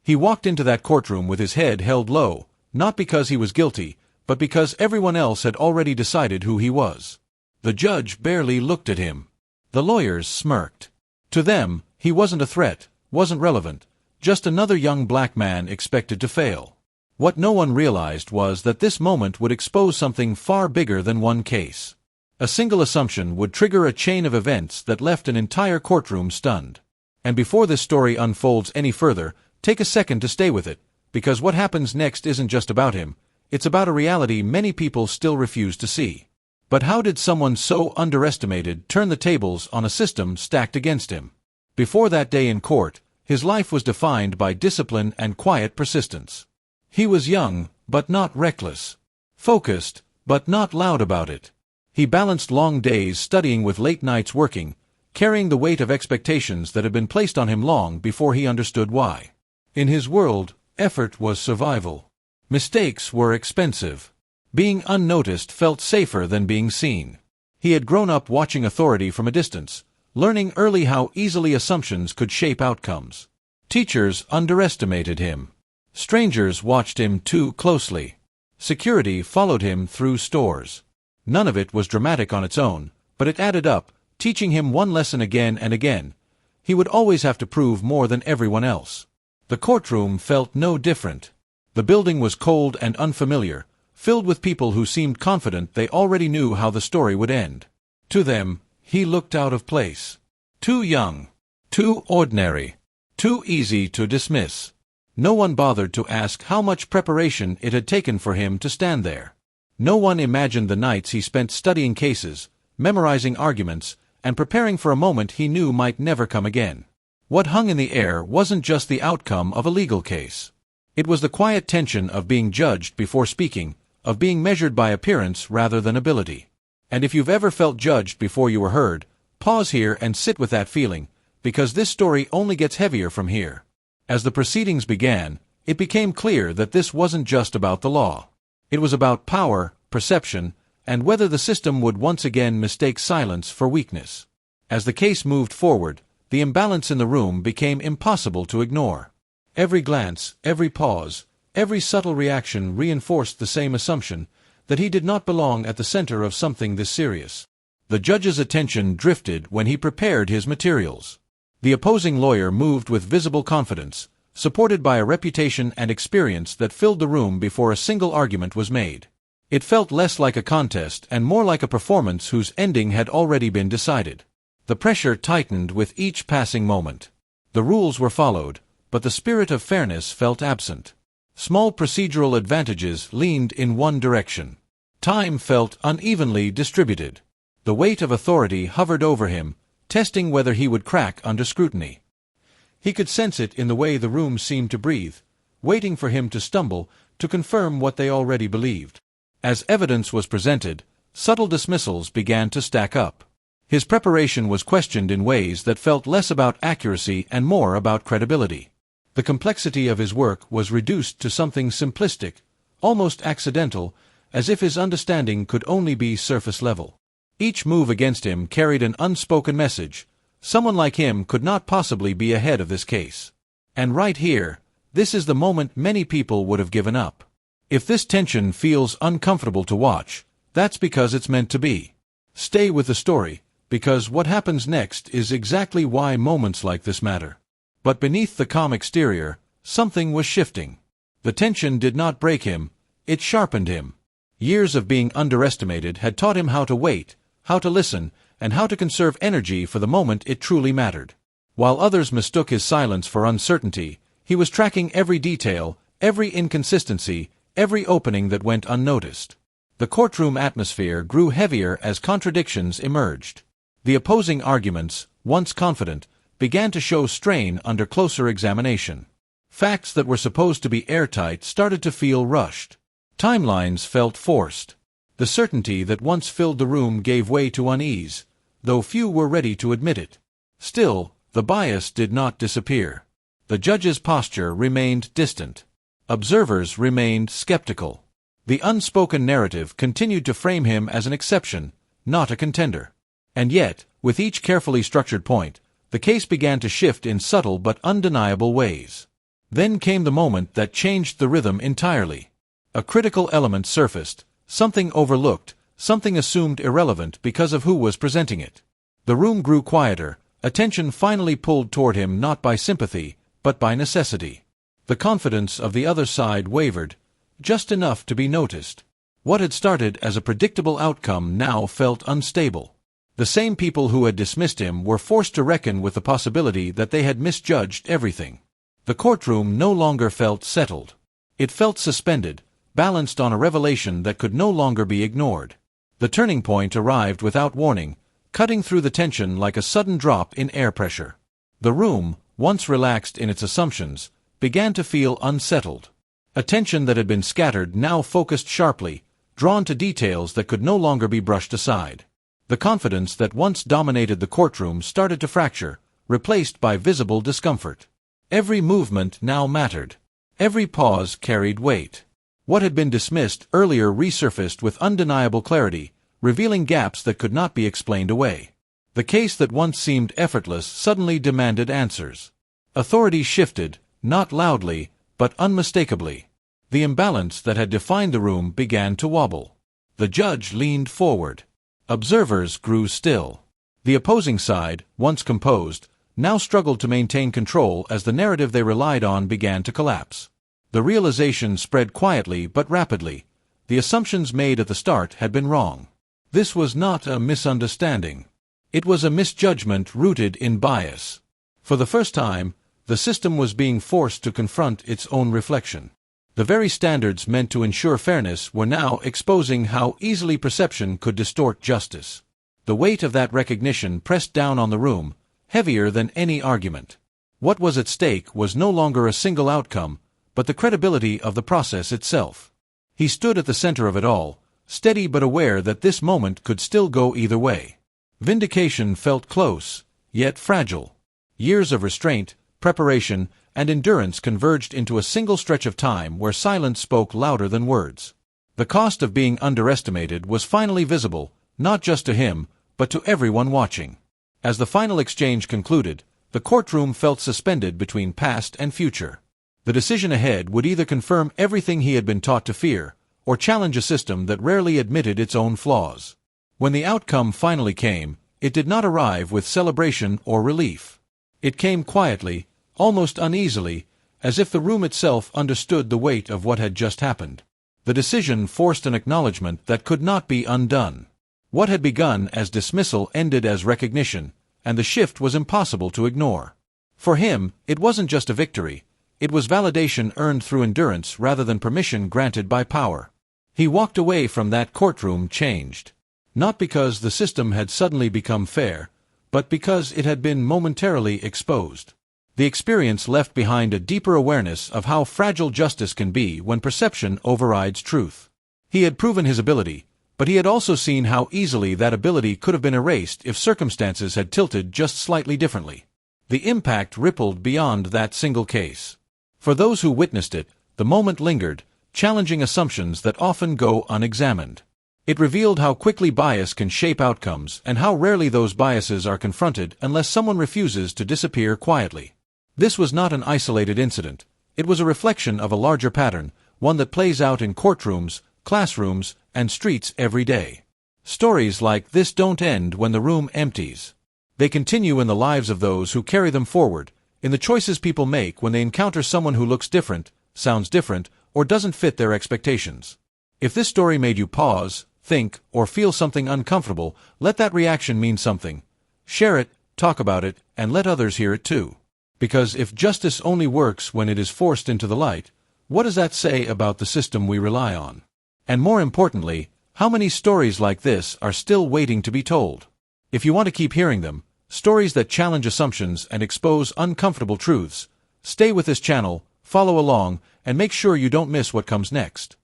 He walked into that courtroom with his head held low, not because he was guilty, but because everyone else had already decided who he was. The judge barely looked at him. The lawyers smirked. To them, he wasn't a threat, wasn't relevant, just another young black man expected to fail. What no one realized was that this moment would expose something far bigger than one case. A single assumption would trigger a chain of events that left an entire courtroom stunned. And before this story unfolds any further, take a second to stay with it, because what happens next isn't just about him, it's about a reality many people still refuse to see. But how did someone so underestimated turn the tables on a system stacked against him? Before that day in court, his life was defined by discipline and quiet persistence. He was young, but not reckless. Focused, but not loud about it. He balanced long days studying with late nights working, carrying the weight of expectations that had been placed on him long before he understood why. In his world, effort was survival. Mistakes were expensive. Being unnoticed felt safer than being seen. He had grown up watching authority from a distance, learning early how easily assumptions could shape outcomes. Teachers underestimated him. Strangers watched him too closely. Security followed him through stores. None of it was dramatic on its own, but it added up, teaching him one lesson again and again. He would always have to prove more than everyone else. The courtroom felt no different. The building was cold and unfamiliar, filled with people who seemed confident they already knew how the story would end. To them, he looked out of place. Too young. Too ordinary. Too easy to dismiss. No one bothered to ask how much preparation it had taken for him to stand there. No one imagined the nights he spent studying cases, memorizing arguments, and preparing for a moment he knew might never come again. What hung in the air wasn't just the outcome of a legal case. It was the quiet tension of being judged before speaking, of being measured by appearance rather than ability. And if you've ever felt judged before you were heard, pause here and sit with that feeling, because this story only gets heavier from here. As the proceedings began, it became clear that this wasn't just about the law. It was about power, perception, and whether the system would once again mistake silence for weakness. As the case moved forward, the imbalance in the room became impossible to ignore. Every glance, every pause, every subtle reaction reinforced the same assumption, that he did not belong at the center of something this serious. The judge's attention drifted when he prepared his materials. The opposing lawyer moved with visible confidence, supported by a reputation and experience that filled the room before a single argument was made. It felt less like a contest and more like a performance whose ending had already been decided. The pressure tightened with each passing moment. The rules were followed, but the spirit of fairness felt absent. Small procedural advantages leaned in one direction. Time felt unevenly distributed. The weight of authority hovered over him, testing whether he would crack under scrutiny. He could sense it in the way the room seemed to breathe, waiting for him to stumble, to confirm what they already believed. As evidence was presented, subtle dismissals began to stack up. His preparation was questioned in ways that felt less about accuracy and more about credibility. The complexity of his work was reduced to something simplistic, almost accidental, as if his understanding could only be surface level. Each move against him carried an unspoken message. Someone like him could not possibly be ahead of this case. And right here, this is the moment many people would have given up. If this tension feels uncomfortable to watch, that's because it's meant to be. Stay with the story, because what happens next is exactly why moments like this matter. But beneath the calm exterior, something was shifting. The tension did not break him, it sharpened him. Years of being underestimated had taught him how to wait, how to listen, and how to conserve energy for the moment it truly mattered. While others mistook his silence for uncertainty, he was tracking every detail, every inconsistency, every opening that went unnoticed. The courtroom atmosphere grew heavier as contradictions emerged. The opposing arguments, once confident, began to show strain under closer examination. Facts that were supposed to be airtight started to feel rushed. Timelines felt forced. The certainty that once filled the room gave way to unease, though few were ready to admit it. Still, the bias did not disappear. The judge's posture remained distant. Observers remained skeptical. The unspoken narrative continued to frame him as an exception, not a contender. And yet, with each carefully structured point, the case began to shift in subtle but undeniable ways. Then came the moment that changed the rhythm entirely. A critical element surfaced, something overlooked, something assumed irrelevant because of who was presenting it. The room grew quieter, attention finally pulled toward him not by sympathy, but by necessity. The confidence of the other side wavered, just enough to be noticed. What had started as a predictable outcome now felt unstable. The same people who had dismissed him were forced to reckon with the possibility that they had misjudged everything. The courtroom no longer felt settled. It felt suspended, balanced on a revelation that could no longer be ignored. The turning point arrived without warning, cutting through the tension like a sudden drop in air pressure. The room, once relaxed in its assumptions, began to feel unsettled. Attention that had been scattered now focused sharply, drawn to details that could no longer be brushed aside. The confidence that once dominated the courtroom started to fracture, replaced by visible discomfort. Every movement now mattered. Every pause carried weight. What had been dismissed earlier resurfaced with undeniable clarity, revealing gaps that could not be explained away. The case that once seemed effortless suddenly demanded answers. Authority shifted, not loudly, but unmistakably. The imbalance that had defined the room began to wobble. The judge leaned forward. Observers grew still. The opposing side, once composed, now struggled to maintain control as the narrative they relied on began to collapse. The realization spread quietly but rapidly. The assumptions made at the start had been wrong. This was not a misunderstanding. It was a misjudgment rooted in bias. For the first time, the system was being forced to confront its own reflection. The very standards meant to ensure fairness were now exposing how easily perception could distort justice. The weight of that recognition pressed down on the room, heavier than any argument. What was at stake was no longer a single outcome, but the credibility of the process itself. He stood at the center of it all, steady but aware that this moment could still go either way. Vindication felt close, yet fragile. Years of restraint, preparation, and endurance converged into a single stretch of time where silence spoke louder than words. The cost of being underestimated was finally visible, not just to him, but to everyone watching. As the final exchange concluded, the courtroom felt suspended between past and future. The decision ahead would either confirm everything he had been taught to fear, or challenge a system that rarely admitted its own flaws. When the outcome finally came, it did not arrive with celebration or relief. It came quietly, almost uneasily, as if the room itself understood the weight of what had just happened. The decision forced an acknowledgement that could not be undone. What had begun as dismissal ended as recognition, and the shift was impossible to ignore. For him, it wasn't just a victory. It was validation earned through endurance rather than permission granted by power. He walked away from that courtroom changed. Not because the system had suddenly become fair, but because it had been momentarily exposed. The experience left behind a deeper awareness of how fragile justice can be when perception overrides truth. He had proven his ability, but he had also seen how easily that ability could have been erased if circumstances had tilted just slightly differently. The impact rippled beyond that single case. For those who witnessed it, the moment lingered, challenging assumptions that often go unexamined. It revealed how quickly bias can shape outcomes and how rarely those biases are confronted unless someone refuses to disappear quietly. This was not an isolated incident. It was a reflection of a larger pattern, one that plays out in courtrooms, classrooms, and streets every day. Stories like this don't end when the room empties. They continue in the lives of those who carry them forward, in the choices people make when they encounter someone who looks different, sounds different, or doesn't fit their expectations. If this story made you pause, think, or feel something uncomfortable, let that reaction mean something. Share it, talk about it, and let others hear it too. Because if justice only works when it is forced into the light, what does that say about the system we rely on? And more importantly, how many stories like this are still waiting to be told? If you want to keep hearing them, stories that challenge assumptions and expose uncomfortable truths, stay with this channel, follow along, and make sure you don't miss what comes next.